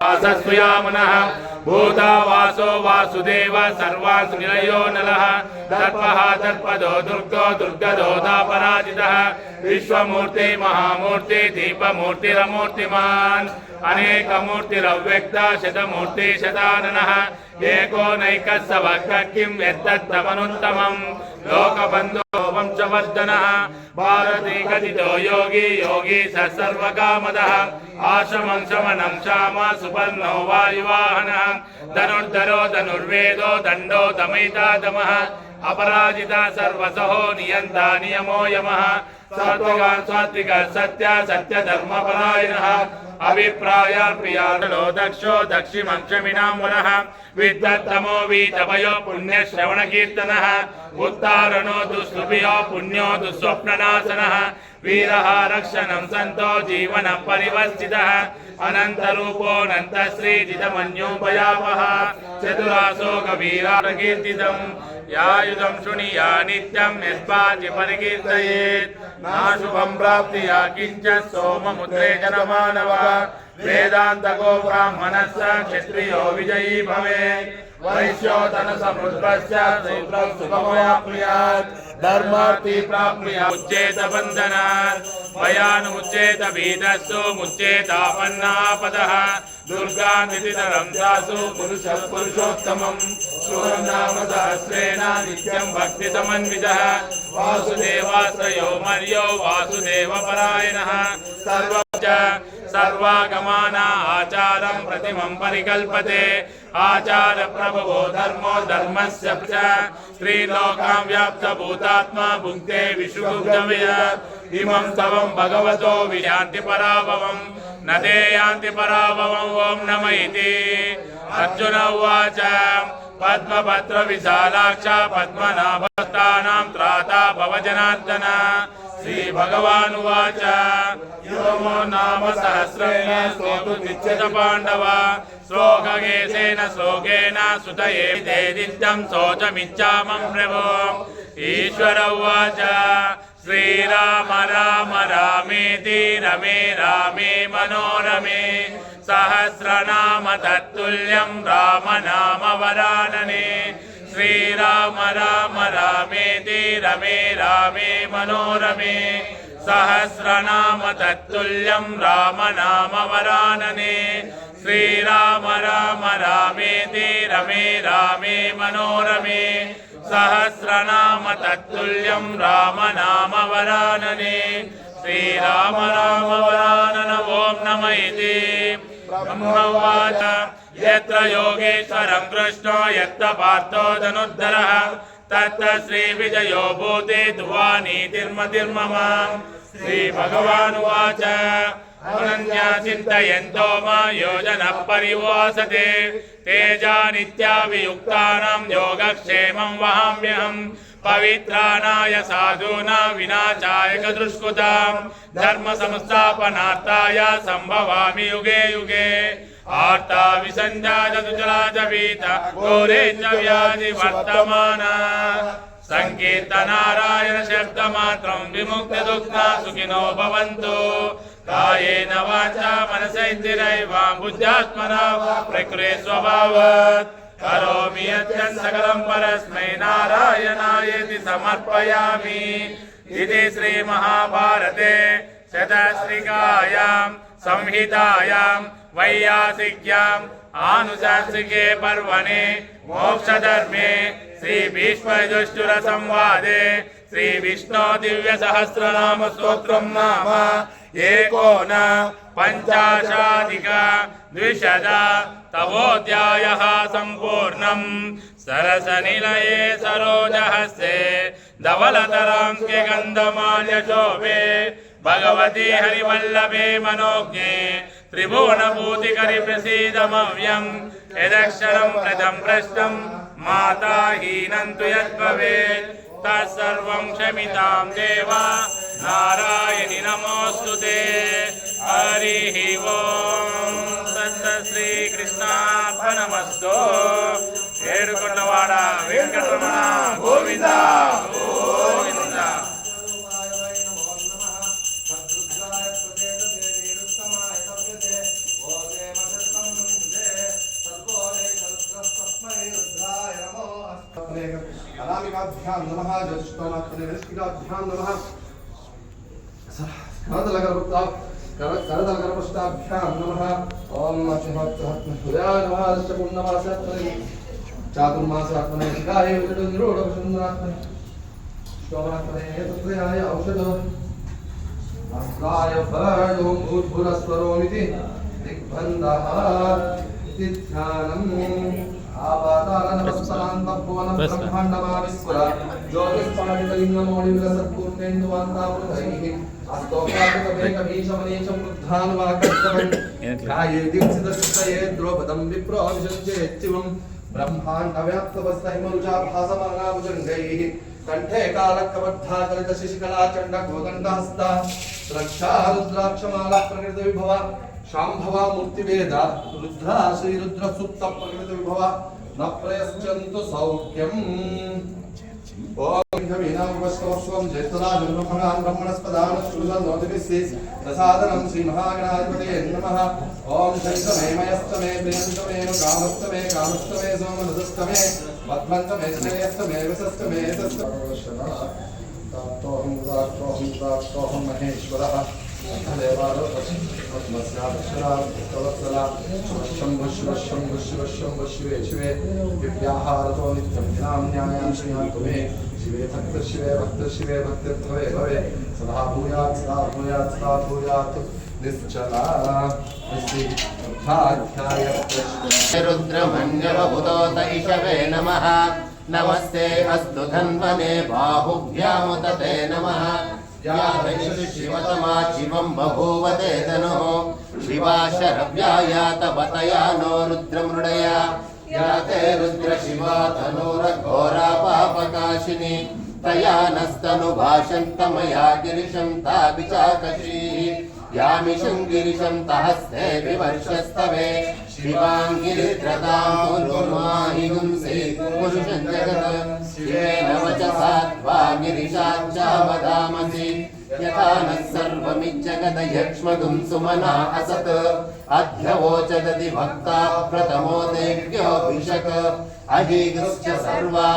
वासस्वयामनः भूतावासो वासुदेव सर्वासु निलयो नलः दर्पः दर्पदो दुर्गो दुर्गदो दापराजितः विश्वमूर्ति महामूर्ति दीपमूर्तिरमूर्तिमान् अनेकमूर्तिरव्यक्त शतमूर्ति शताननः एको नैकः सवक्तः किं यत्तत्तमनुत्तमम् लोकबन्धो वंशवर्धनः भारती कथितो योगी योगी स सर्वकामदः आशमं शमनं क्षाम सुपर्णो वायुवाहनः धनुर्धरो धनुर्वेदो दण्डो दमयितादमः अपराजिता सर्वसहो नियन्ता नियमो यमः सात्विक सत्य सत्य धर्मपरायणः अभिप्रायार्पियालो दक्षो दक्षिमं क्षमिणाम्बरः विद्वत्तमो वीतभयो पुण्यश्रवणकीर्तनः उत्तारणो दुष्लुभियो पुण्यो दुःस्वप्ननाशनः वीरः रक्षणं सन्तो जीवनं परिवर्तितः अनन्तरूपोऽनन्तश्रीजितमन्योपयावः चतुराशोकवीराकीर्तितम् यायुधं शृणुया नित्यं यस्माचि परिकीर्तयेत् नाशुभं प्राप्तिया किञ्चित् सोममुद्रे जनमानवः वेदान्तको ब्राह्मणस्य क्षत्रियो विजयी भवेत् वैश्योधनसमृद्धस्य शूद्रं सुखमाप्नुयात् धर्मार्थी प्राप्नुयात् उच्चेत बन्धनात् भयानुमुच्चेत भीतस्तु मुच्चेतापन्नापदः दुर्गानिधितरं दासु पुरुषोत्तमम् शुभं नाम सहस्रेण नित्यं भक्तिसमन्वितः वासुदेवाश्रयो मर्यो वासुदेवपरायणः सर्वागमाना आचारं प्रतिमं परिकल्पते आचार प्रभवो धर्मो धर्मस्य च त्रिलोकां व्याप्तभूतात्मा भुङ्क्ते विशुभुक्तमय इमं स्तवं भगवतो वियान्ति पराभवम् न ते यान्ति पराभवम् ॐ नमः इति अर्जुन उवाच पद्मपत्र विशालाक्ष पद्मनाभस्तानां त्राता भवजनार्दन श्रीभगवानुवाच योमो नाम सहस्रेण स्तोतुमिच्छति पाण्डव श्लोककेशेन श्लोकेन सुतये नित्यं शोचमिच्छामं प्रभो ईश्वर उवाच श्रीराम राम रामेति रमे रामे मनोरमे सहस्रनाम तत्तुल्यं राम नाम वरानने श्रीराम राम रामेति रमे रामे मनोरमे सहस्रनाम तत्तुल्यं राम नाम वरानने श्रीराम राम रामेति रमे रामे मनोरमे सहस्रनाम तत्तुल्यं राम नाम वरानने श्रीराम राम वरानन ॐ नमः इति ब्रह्मोवाच यत्र योगेश्वरं कृष्णो यत्र पार्थो धनुर्धरः तत्र श्रीविजयो भूते ध्रुवानीतिर्मतिर्मम श्रीभगवानुवाच अनन्या चिन्तयन्तो मा योजनः परिवासते तेजानित्याभियुक्तानां योगक्षेमं वहाम्यहम् पवित्राणाय साधूनां विनाशाय दुष्कृतां धर्म संस्थापनार्थाय संभवामि युगे युगे आर्ता विसञ्जात दुजलाज भीता घोरे च व्याधि वर्तमाना संकीर्तनारायण शब्दमात्रं विमुक्ति दुःखा सुखिनो भवन्तु कायेन वाचा मनसेन्द्रियैर्वा बुद्ध्यात्मना प्रकृते स्वभावात् करोमि यत् सकलं परस्मै नारायणायेति समर्पयामि इति श्रीमहाभारते शतश्रिकायां संहितायां वैयासिक्याम् आनुशासिके पर्वणे मोक्षधर्मे श्रीभीष्मयुधिष्ठिर संवादे श्रीविष्णु दिव्य सहस्रनाम स्तोत्रं नाम एकोनपञ्चाशाधिकद्विशततमोऽध्यायः सम्पूर्णम् सरसनिलये सरोजहस्ते धवलतराङ्के गन्धमाल्यशोभे भगवती हरिवल्लभे मनोज्ञे त्रिभुवनभूतिकरि प्रसीदमव्यम् यदक्षरं प्रथम प्रश्नं माता हीनं तु यद्भवेत् तत्सर्वं क्षमितां देवा नारायणि नमोऽस्तुते हरिः ओम् श्रीकृष्णार्पणमस्तु ఏడుకొండవాడ వెంకటరమణ గోవింద గోవింద अनामिकाभ्यां नमः ज्योतिष्ठोमात्मनिष्ठिकाभ्यां नमः करदलकरपृष्ठाभ्यां नमः ॐ हृदयाय नमः अष्टपूर्णमासात्मने चातुर्मासात्मने शिखाय विजयनिरोधवसुन्दरात्मने ष्टोमात्मने तत्रयाय औषधो अस्त्राय भर्गो भूतभुरस्वरोमिति दिग्बन्धः इति ध्यानम् आपातालनमस्तरान्तभुवनं ब्रह्माण्डमाविस्फुर ज्योतिष्पाटितलिङ्गमौलिविलसत्पूर्णेन्दुवान्तावृतैः अस्तोकाकुतमेकभीषमनीचं वृद्धानुवाकर्तवन् ध्याये दीक्षितचित्तये द्रौपदं विप्रोऽभिषञ्चेत्शिवं ब्रह्माण्डव्याप्तवस्थैमरुचाभासमानाभुजङ्गैः कंठे कालकबद्धा कलितशिशिकला चण्डकोदण्डहस्ता रक्षा रुद्राक्षमाला प्रकृति विभव शाम्भवा मूर्तिभेदा रुद्रा श्रीरुद्र सुप्त प्रकृति विभव न प्रयश्चन्तु सौख्यम् ओम वीणामुपस्कवस्वं ज्येष्ठराजं ब्रह्मणां ब्रह्मणस्पदां श्रुतनोतिभिस्सि प्रसादनं श्रीमहागणाधिपतये नमः ओम शैतमे मयस्तमे प्रियन्तमे कामस्तमे कामस्तमे सोमनसस्तमे पद्मन्तमे श्रेयस्तमे वसस्तमे तत्तोऽहं महेश्वरः शिवे शिवे दिव्याहारतो नित्यं न्यायां श्रीनाथो मे शिवे भक्त शिवे भक्तिर्भवे भवे सदा भूयात् निश्चला रुद्रमन्यवभूतोत इषवे नमः नमस्ते अस्तु धन्वने बाहुभ्यामुत ते नमः या शिवतमा शिवं बभूवते धनुः शिवा शरव्यायात बतया नो रुद्रमृडया या ते रुद्रशिवा तनूरघोरा पापकाशिनी तया नस्तनुभाषन्तमया गिरिशं ताभिचाकशीः यामिषं गिरिशं तहस्ते विवर्षस्तवे शिवाङ्गिरिद्रतां पुरुमाहि गुंसि पुरुषं जगत् शिवेन वचसा त्वा गिरिशाच्चावदामसि यथा नः सर्वमिज्जगदयक्ष्मगुं सुमना असत् अध्यवोचदति भक्ता प्रथमो देव्योऽभिषक् अहीगश्च सर्वा